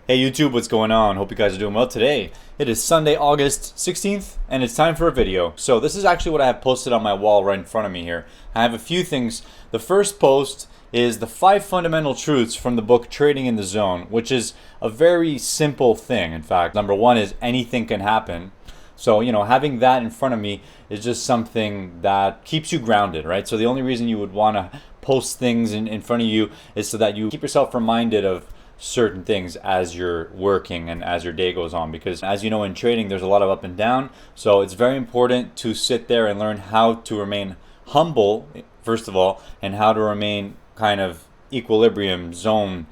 Hey YouTube, what's going on? Hope you guys are doing well today. It is Sunday, August 16th, and it's time for a video. So this is actually what I have posted on my wall right in front of me here. I have a few things. The first post is the 5 fundamental truths from the book Trading in the Zone, which is a very simple thing. In fact, number one is anything can happen. So, having that in front of me is just something that keeps you grounded, right? So the only reason you would want to post things in front of you is so that you keep yourself reminded of certain things as you're working and as your day goes on, because as you know, in trading there's a lot of up and down. So it's very important to sit there and learn how to remain humble first of all, and how to remain kind of equilibrium zone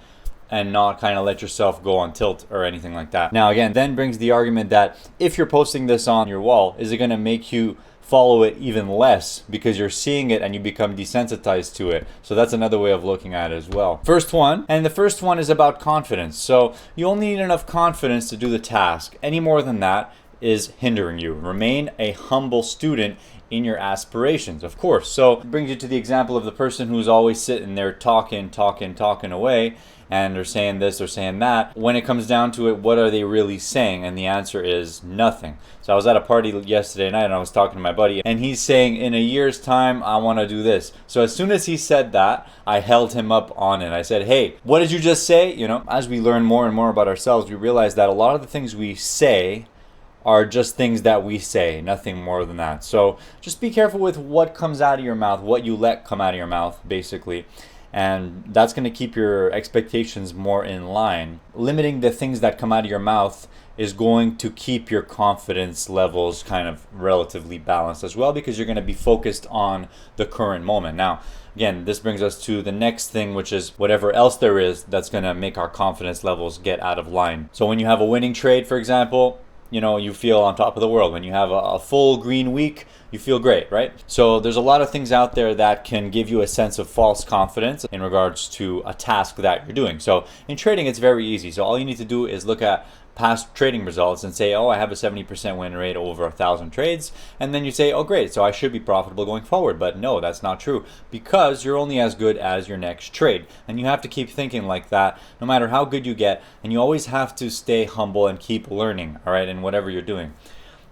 and not kind of let yourself go on tilt or anything like that. Now again, then brings the argument that if you're posting this on your wall, is it going to make you follow it even less because you're seeing it and you become desensitized to it? So that's another way of looking at it as well. First one, and the first one is about confidence. So you only need enough confidence to do the task. Any more than that is hindering you. Remain a humble student in your aspirations, of course. So it brings you to the example of the person who's always sitting there talking away, and they're saying this, they're saying that. When it comes down to it, what are they really saying? And the answer is nothing. So I was at a party yesterday night and I was talking to my buddy, and he's saying, in a year's time, I want to do this. So as soon as he said that, I held him up on it. I said, hey, what did you just say? As we learn more and more about ourselves, we realize that a lot of the things we say are just things that we say, nothing more than that. So just be careful with what comes out of your mouth, what you let come out of your mouth, basically. And that's going to keep your expectations more in line. Limiting the things that come out of your mouth is going to keep your confidence levels kind of relatively balanced as well, because you're going to be focused on the current moment. Now, again, this brings us to the next thing, which is whatever else there is that's going to make our confidence levels get out of line. So when you have a winning trade, for example, you feel on top of the world. When you have a full green week, you feel great, right? So there's a lot of things out there that can give you a sense of false confidence in regards to a task that you're doing. So in trading, it's very easy. So all you need to do is look at past trading results and say, oh, I have a 70% win rate over 1,000 trades. And then you say, oh, great, so I should be profitable going forward. But no, that's not true, because you're only as good as your next trade. And you have to keep thinking like that no matter how good you get. And you always have to stay humble and keep learning, all right, in whatever you're doing.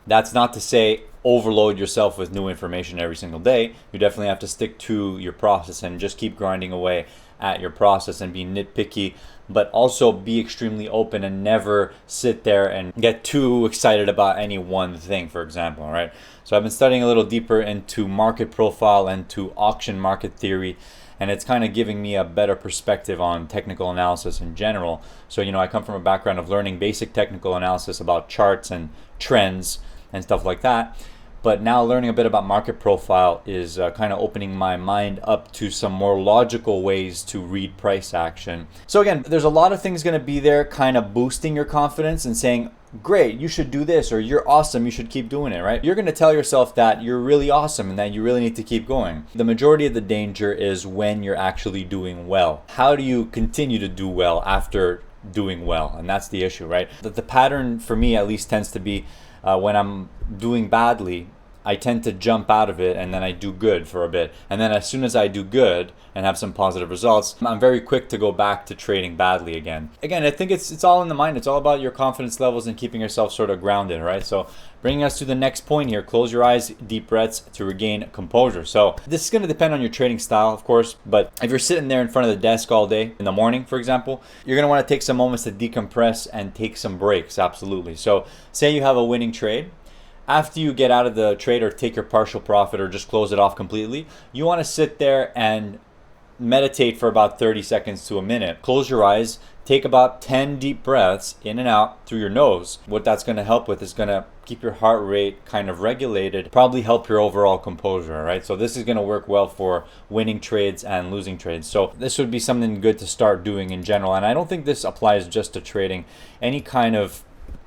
That's not to say overload yourself with new information every single day. You definitely have to stick to your process and just keep grinding away at your process and be nitpicky, but also be extremely open and never sit there and get too excited about any one thing, for example, right? So I've been studying a little deeper into market profile and to auction market theory, and it's kind of giving me a better perspective on technical analysis in general. So, I come from a background of learning basic technical analysis about charts and trends and stuff like that. But now learning a bit about market profile is kind of opening my mind up to some more logical ways to read price action. So again, there's a lot of things going to be there kind of boosting your confidence and saying, great, you should do this, or you're awesome, you should keep doing it, right? You're going to tell yourself that you're really awesome and that you really need to keep going. The majority of the danger is when you're actually doing well. How do you continue to do well after doing well? And that's the issue, right? The pattern for me at least tends to be when I'm doing badly, I tend to jump out of it and then I do good for a bit. And then as soon as I do good and have some positive results, I'm very quick to go back to trading badly again. Again, I think it's all in the mind. It's all about your confidence levels and keeping yourself sort of grounded, right? So bringing us to the next point here, close your eyes, deep breaths to regain composure. So this is going to depend on your trading style, of course, but if you're sitting there in front of the desk all day in the morning, for example, you're going to want to take some moments to decompress and take some breaks, absolutely. So say you have a winning trade. After you get out of the trade or take your partial profit or just close it off completely, you want to sit there and meditate for about 30 seconds to a minute. Close your eyes, take about 10 deep breaths in and out through your nose. What that's going to help with is going to keep your heart rate kind of regulated, probably help your overall composure, right? So this is going to work well for winning trades and losing trades. So this would be something good to start doing in general. And I don't think this applies just to trading, any kind of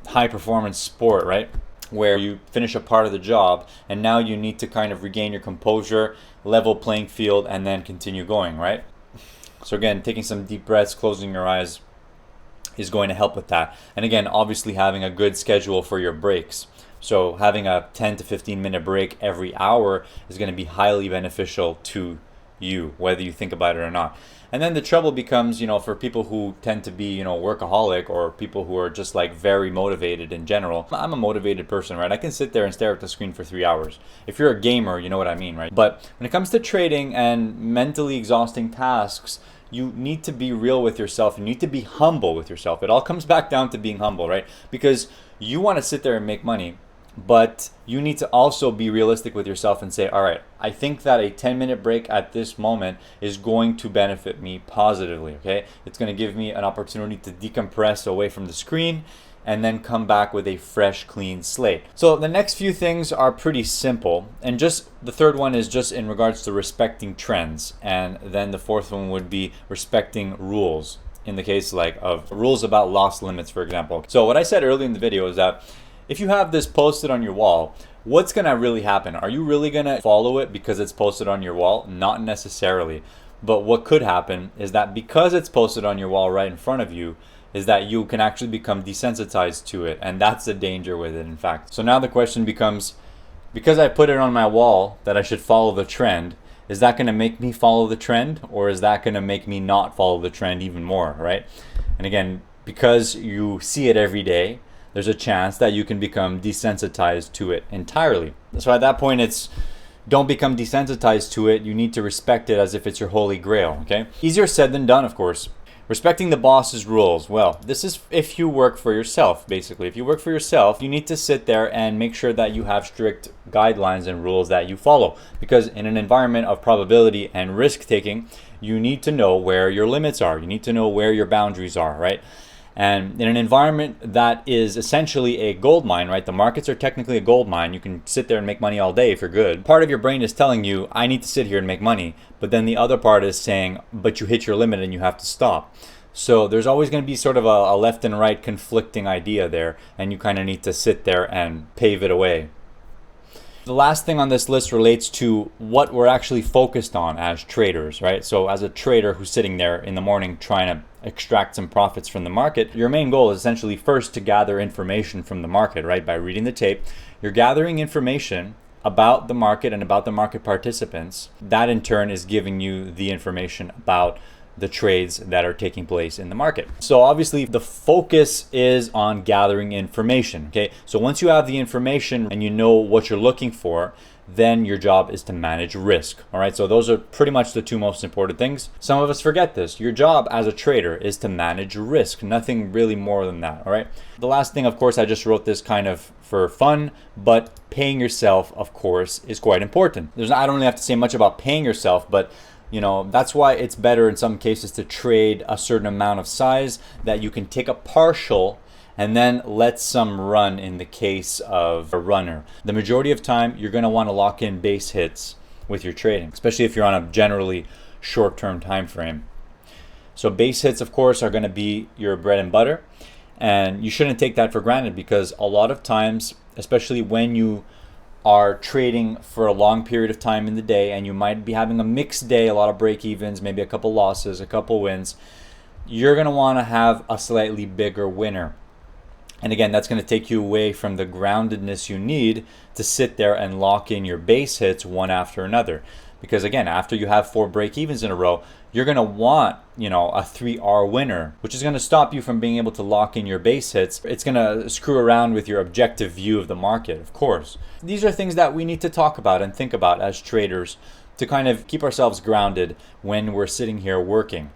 high performance sport, right? Where you finish a part of the job and now you need to kind of regain your composure, level playing field, and then continue going, right? So again, taking some deep breaths, closing your eyes is going to help with that. And again, obviously having a good schedule for your breaks. So having a 10 to 15 minute break every hour is going to be highly beneficial to you, whether you think about it or not. And then the trouble becomes, for people who tend to be, workaholic, or people who are just like very motivated in general. I'm a motivated person, right? I can sit there and stare at the screen for 3 hours. If you're a gamer, you know what I mean, right? But when it comes to trading and mentally exhausting tasks, you need to be real with yourself. You need to be humble with yourself. It all comes back down to being humble, right? Because you want to sit there and make money, but you need to also be realistic with yourself and say, all right, I think that a 10-minute break at this moment is going to benefit me positively, okay? It's going to give me an opportunity to decompress away from the screen and then come back with a fresh, clean slate. So the next few things are pretty simple. And just the third one is just in regards to respecting trends. And then the fourth one would be respecting rules. In the case like of rules about loss limits, for example. So what I said earlier in the video is that if you have this posted on your wall, what's gonna really happen? Are you really gonna follow it because it's posted on your wall? Not necessarily. But what could happen is that because it's posted on your wall right in front of you, is that you can actually become desensitized to it. And that's the danger with it, in fact. So now the question becomes, because I put it on my wall that I should follow the trend, is that gonna make me follow the trend? Or is that gonna make me not follow the trend even more, right? And again, because you see it every day, there's a chance that you can become desensitized to it entirely. So at that point, it's don't become desensitized to it. You need to respect it as if it's your holy grail, okay? Easier said than done, of course. Respecting the boss's rules. Well, this is if you work for yourself, basically. If you work for yourself, you need to sit there and make sure that you have strict guidelines and rules that you follow. Because in an environment of probability and risk taking, you need to know where your limits are. You need to know where your boundaries are, right? And in an environment that is essentially a gold mine, right? The markets are technically a gold mine. You can sit there and make money all day if you're good. Part of your brain is telling you, I need to sit here and make money. But then the other part is saying, but you hit your limit and you have to stop. So there's always going to be sort of a left and right conflicting idea there. And you kind of need to sit there and pave it away. The last thing on this list relates to what we're actually focused on as traders, right? So as a trader who's sitting there in the morning trying to extract some profits from the market, your main goal is essentially first to gather information from the market, right? By reading the tape, you're gathering information about the market and about the market participants. That in turn is giving you the information about the trades that are taking place in the market. So obviously the focus is on gathering information, okay? So once you have the information and you know what you're looking for, then your job is to manage risk, all right? So those are pretty much the two most important things. Some of us forget this. Your job as a trader is to manage risk, nothing really more than that, all right? The last thing, of course, I just wrote this kind of for fun, but paying yourself, of course, is quite important. I don't really have to say much about paying yourself, but that's why it's better in some cases to trade a certain amount of size that you can take a partial and then let some run in the case of a runner. The majority of time, you're gonna wanna lock in base hits with your trading, especially if you're on a generally short-term time frame. So base hits, of course, are gonna be your bread and butter. And you shouldn't take that for granted because a lot of times, especially when you are trading for a long period of time in the day and you might be having a mixed day, a lot of break evens, maybe a couple losses, a couple wins, you're gonna wanna have a slightly bigger winner. And again, that's going to take you away from the groundedness you need to sit there and lock in your base hits one after another. Because again, after you have 4 break evens in a row, you're going to want, a 3R winner, which is going to stop you from being able to lock in your base hits. It's going to screw around with your objective view of the market, of course. These are things that we need to talk about and think about as traders to kind of keep ourselves grounded when we're sitting here working.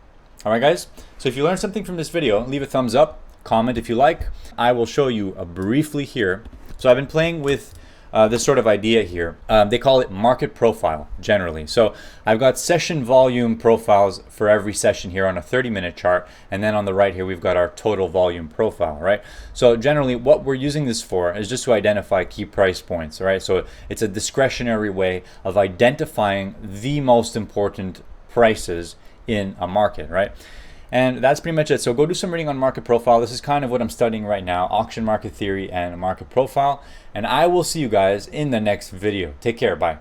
All right, guys? So if you learned something from this video, leave a thumbs up. Comment if you like. I will show you briefly here. So I've been playing with this sort of idea here. They call it market profile generally. So I've got session volume profiles for every session here on a 30-minute chart. And then on the right here, we've got our total volume profile, right? So generally what we're using this for is just to identify key price points, right? So it's a discretionary way of identifying the most important prices in a market, right? And that's pretty much it. So go do some reading on market profile. This is kind of what I'm studying right now, auction market theory and market profile. And I will see you guys in the next video. Take care. Bye.